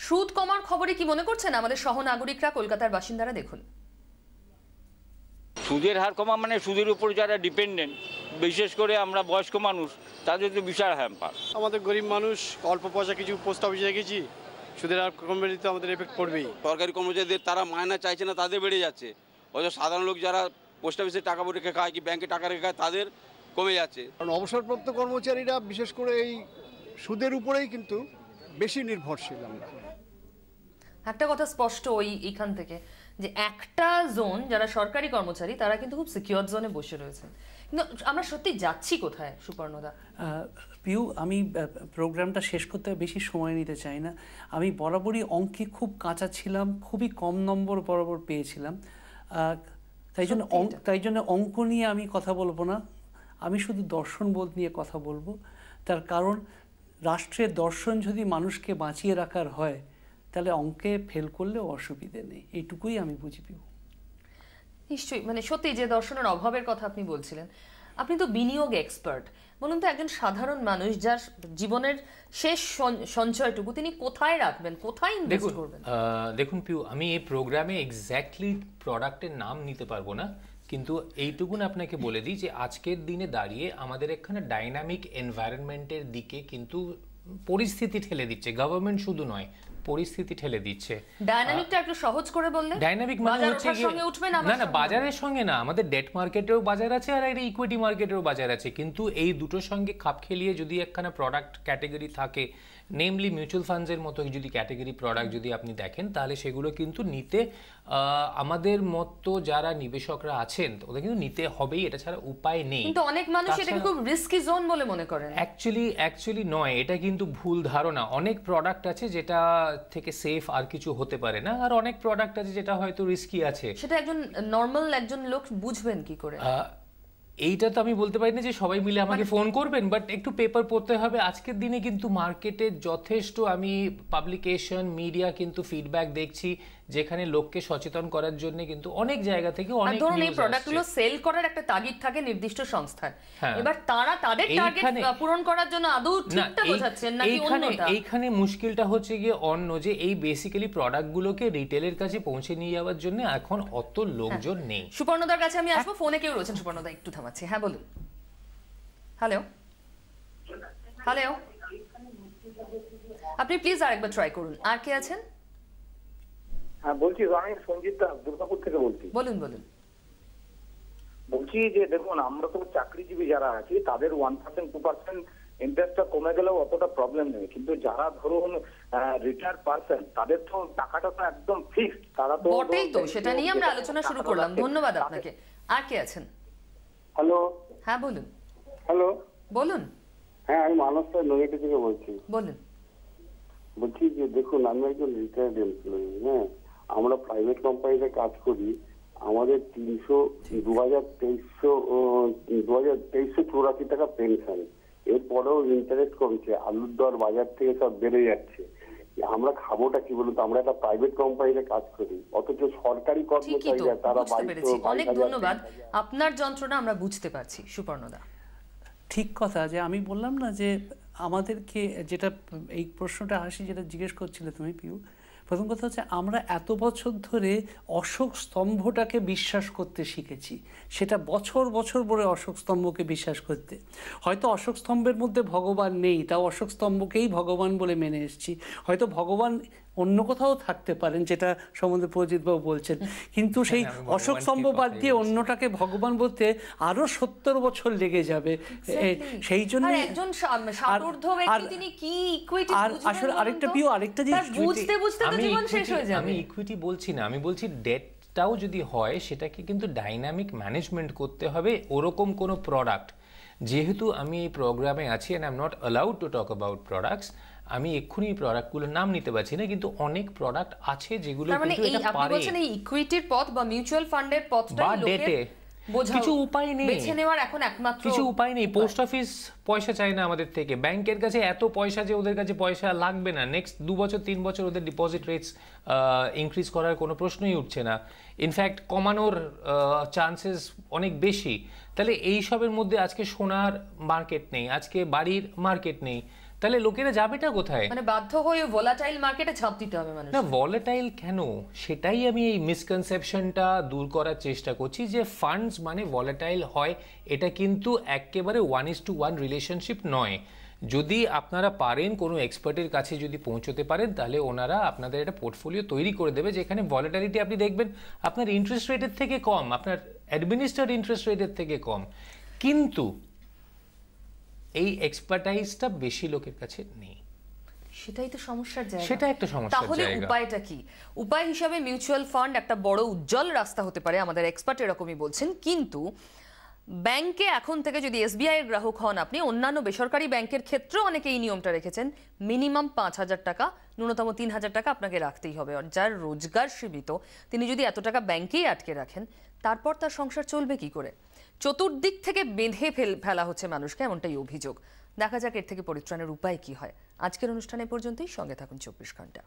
সুদ কমার খবরে কি মনে করছেন আমাদের সহনাগরিকরা, কলকাতার বাসিন্দারা? দেখুন, সুদের হার কমা মানে সুদের উপর যারা ডিপেন্ডেন্ট, বিশেষ করে আমরা বয়স্ক মানুষ, তাদের তো বিশাল হ্যাম্পার। আমাদের গরিব মানুষ, অল্প পয়সা কিছু পোস্ট অফিসে রেখেছি, সুদের হার কমে দিতে আমাদের এফেক্ট পড়বেই। সরকারি কর্মচারীদের তারা মায়না চাইছে না, তাদের বেড়ে যাচ্ছে। অথচ সাধারণ লোক যারা পোস্ট অফিসে টাকা রেখে খায় কি ব্যাংকে টাকা রেখে খায়, তাদের কমে যাচ্ছে। কারণ অবসরপ্রাপ্ত কর্মচারীরা বিশেষ করে এই সুদের উপরেই কিন্তু বেশি নির্ভরশীল। আমরা একটা কথা স্পষ্ট এইখান থেকে যে একটা জোন যারা সরকারি কর্মচারী তারা কিন্তু খুব সিকিউর জোনে বসে রয়েছেন, কিন্তু আমরা সত্যি যাচ্ছি কোথায় সুপর্ণদা? পিউ, আমি প্রোগ্রামটা শেষ করতে বেশি সময় নিতে চাই না। আমি বরাবরই অঙ্কে খুব কাঁচা ছিলাম, খুবই কম নম্বর বরাবর পেয়েছিলাম। তাই জন্য অঙ্ক নিয়ে আমি কথা বলবো না, আমি শুধু দর্শনবোধ নিয়ে কথা বলবো। তার কারণ রাষ্ট্রের দর্শন যদি মানুষকে বাঁচিয়ে রাখার হয় তাহলে অঙ্কে ফেল করলেও অসুবিধে নেই, এইটুকুই আমি বুঝি। পিউ, নিশ্চয়ই, মানে সত্যি যে দর্শনের অভাবের কথা আপনি বলছিলেন, আপনি তো বিনিয়োগ এক্সপার্ট, বলুন তো একজন সাধারণ মানুষ যার জীবনের শেষ সঞ্চয়টুকু তিনি কোথায় রাখবেন, কোথায় ইনভেস্ট করবেন? দেখুন পিউ, আমি এই প্রোগ্রামে এক্স্যাক্টলি প্রোডাক্টের নাম নিতে পারবো না, কিন্তু এইটুকুন আপনাকে বলে দিই যে আজকের দিনে দাঁড়িয়ে আমাদের এখানে ডাইনামিক এনভায়রনমেন্টের দিকে কিন্তু পরিস্থিতি ঠেলে দিচ্ছে, গভর্নমেন্ট শুধু নয়, পরিস্থিতি ঠেলে দিচ্ছে। ডাইনামিকটা একটু সহজ করে বললে? ডাইনামিক মানে হচ্ছে না বাজারের সঙ্গে না, আমাদের ডেট মার্কেটেও বাজার আছে আর একটা ইকুইটি মার্কেটেও বাজার আছে, কিন্তু এই দুটোর সঙ্গে খাপ খেলিয়ে যদি একখানা প্রোডাক্ট ক্যাটাগরি থাকে, নেমলি মিউচুয়াল ফান্ডসের মতো যদি ক্যাটাগরি প্রোডাক্ট যদি আপনি দেখেন, তাহলে সেগুলো কিন্তু নিতে আমাদের মতো যারা নিবেশকরা আছেন ওদের কিন্তু নিতে হবেই, এটা ছাড়া উপায় নেই। কিন্তু অনেক মানুষ এটাকে খুব রিস্কি জোন বলে মনে করেন। অ্যাকচুয়ালি নয়, এটা কিন্তু ভুল ধারণা। অনেক প্রোডাক্ট আছে যেটা থেকে সেফ আর কিছু হতে পারে না, আর অনেক প্রোডাক্ট আছে যেটা হয়তো রিস্কি আছে। সেটা নরমাল একজন লোক বুঝবেন কি করে? এইটা তো আমি বলতে পারি না যে সবাই মিলে আমাকে ফোন করবেন, বাট একটু পেপার পড়তে হবে। আজকের দিনে কিন্তু মার্কেটে যথেষ্ট আমি পাবলিকেশন, মিডিয়া কিন্তু ফিডব্যাক দেখছি, যেখানে লোককে সচেতন করার জন্য কিন্তু অনেক জায়গা থেকে অনেক নিউজ আসছে। ধরুন এই প্রোডাক্টগুলো সেল করার একটা তাগিদ থাকে নির্দিষ্ট সংস্থার, এবার তারা তাদের টার্গেট পূরণ করার জন্য আদৌ ঠিকঠাক বোঝাচ্ছেন নাকি অন্যটা? এইখানে মুশকিলটা হচ্ছে গিয়ে অন্য, যে এই বেসিক্যালি প্রোডাক্টগুলোকে রিটেলের কাছে পৌঁছে নিয়ে যাওয়ার জন্য এখন অত লোকজন নেই। সুপর্ণদার কাছে আমি আসবো, ফোনে কেউ রয়েছেন। সুপর্ণদা একটু থামাচ্ছি, হ্যাঁ বলুন। হ্যালো হ্যালো, আপনি প্লিজ আরেকবার ট্রাই করুন। আর কে আছেন? হ্যাঁ বলছি, আমি সঞ্জিত দাস দুর্গাপুর থেকে বলছি। বলুন বলুন। বলছি যে দেখুন, আমরা তো চাকরিজীবী যারা আছি তাদের 1% 2% ইন্টারেস্টটা কমে গেলেও অতটা প্রবলেম নেই, কিন্তু যারা ধরুন রিটায়ার্ড পারসন তাদের তো টাকাটা তো একদম ফিক্সড। তারা তো বটেই, তো সেটা নিয়ে আমরা আলোচনা শুরু করলাম। ধন্যবাদ আপনাকে। আর কে আছেন? হ্যালো। হ্যাঁ বলুন। হ্যালো বলুন। হ্যাঁ, আমি মানস নৈহাটি থেকে বলছি। বলুন। বলছি যে দেখুন, আমি একজন রিটায়ার্ড এমপ্লয়ি। হ্যাঁ, আমরা প্রাইভেট কোম্পানিতে কাজ করি। আমাদের 2384 টাকা পেনশন, এরপরেও ইন্টারেস্ট কমছে, আলুর দর বাজার থেকে সব বেড়ে যাচ্ছে। আমরা খাবোটা কি বলুন তো? আমরা একটা প্রাইভেট কোম্পানিতে কাজ করি, অথচ সরকারি কর্মচারীরা তারা 2200। অনেক ধন্যবাদ, আপনার যন্ত্রণা আমরা বুঝতে পারছি। সুপর্ণদা, ঠিক কথা, যে আমি বললাম না যে আমাদেরকে যেটা এই প্রশ্নটা আসি, যেটা জিজ্ঞেস করছিলে তুমি পিউ, প্রথম কথা হচ্ছে আমরা এত বছর ধরে অশোক স্তম্ভটাকে বিশ্বাস করতে শিখেছি, সেটা বছর বছর পরে অশোক স্তম্ভকে বিশ্বাস করতে। হয়তো অশোক স্তম্ভের মধ্যে ভগবান নেই, তাও অশোক স্তম্ভকেই ভগবান বলে মেনে এসেছি। হয়তো ভগবান অন্য কোথাও থাকতে পারেন, যেটা সম্বন্ধে প্রজিতবাবু বলছেন, কিন্তু সেই অশোক স্তম্ভ বাদ দিয়ে অন্যটাকে ভগবান বলতে আরো 70 বছর লেগে যাবে। সেই জন্য আসলে আরেকটা পিউ, আরেকটা জিনিস আমি ইকুইটি বলছি না, আমি বলছি ডেটটাও যদি হয় সেটাকে কিন্তু ডাইনামিক ম্যানেজমেন্ট করতে হবে। ওরকম কোনো প্রোডাক্ট, যেহেতু আমি এই প্রোগ্রামে আছি and I am not allowed to talk about products, আমি এক্ষুনি প্রোডাক্টগুলোর নাম নিতে পারছি না, কিন্তু অনেক প্রোডাক্ট আছে যেগুলো কিন্তু এটা পারে। আপনি বলছেন এই ইকুইটির পথ বা মিউচুয়াল ফান্ডের পথটা লোকের কিছু উপায় নেই, বেছে নেওয়ার এখন একমাত্র কিছু উপায় নেই। পোস্ট অফিস পয়সা চায় না আমাদের থেকে, ব্যাংকের কাছে এত পয়সা যে ওদের কাছে পয়সা লাগবে না, নেক্সট 2 বছর 3 বছর ওদের ডিপোজিট রেটস ইনক্রিজ করার কোনো প্রশ্নই উঠছে না, ইনফ্যাক্ট কমানোর চান্সেস অনেক বেশি। তাহলে এই সবের মধ্যে আজকে সোনার মার্কেট নেই, আজকে বাড়ির মার্কেট নেই, তাহলে লোকেরা যাবেটা কোথায়? মানে বাধ্য হয়ে ভোলাটাইল মার্কেটে ঝাঁপ দিতে হবে মানুষ। না, ভোলাটাইল কেন, সেটাই আমি এই মিসকনসেপশনটা দূর করার চেষ্টা করছি যে ফান্ডস মানে ভোলাটাইল হয়, এটা কিন্তু একেবারে 1:1 রিলেশনশিপ নয়। যদি আপনারা পারেন কোনো এক্সপার্টের কাছে যদি পৌঁছতে পারেন, তাহলে ওনারা আপনাদের একটা পোর্টফোলিও তৈরি করে দেবে যেখানে ভলাটিলিটি আপনি দেখবেন আপনার ইন্টারেস্ট রেটের থেকে কম, আপনার অ্যাডমিনিস্ট্রেড ইন্টারেস্ট রেটের থেকে কম, কিন্তু এই এক্সপার্টাইজটা বেশি লোকের কাছে নেই। সেটাই তো সমস্যার জায়গা। সেটা একটা সমস্যার জায়গা। তাহলে উপায়টা কি? উপায় হিসাবে মিউচুয়াল ফান্ড একটা বড় উজ্জ্বল রাস্তা হতে পারে, আমাদের এক্সপার্ট এরকমই বলছেন। কিন্তু ব্যাংকে এখন থেকে যদি SBI এর গ্রাহক হন আপনি, অন্যান্য বেসরকারি ব্যাংকের ক্ষেত্রেও অনেকে এই নিয়মটা রেখেছেন, মিনিমাম 5,000 টাকা, ন্যূনতম 3,000 টাকা আপনাকে রাখতেই হবে। আর যার রোজগার সীমিত, তিনি যদি এত টাকা ব্যাংকেই আটকে রাখেন, তারপর তার সংসার চলবে কি করে? চতুর্দিক থেকে বেঁধে ফেলা হচ্ছে মানুষকে, এমনটাই অভিযোগ। দেখা যাক এর থেকে পরিত্রাণের উপায় কি হয়। আজকের অনুষ্ঠানে পর্যন্তই, সঙ্গে থাকুন 24 ঘন্টা।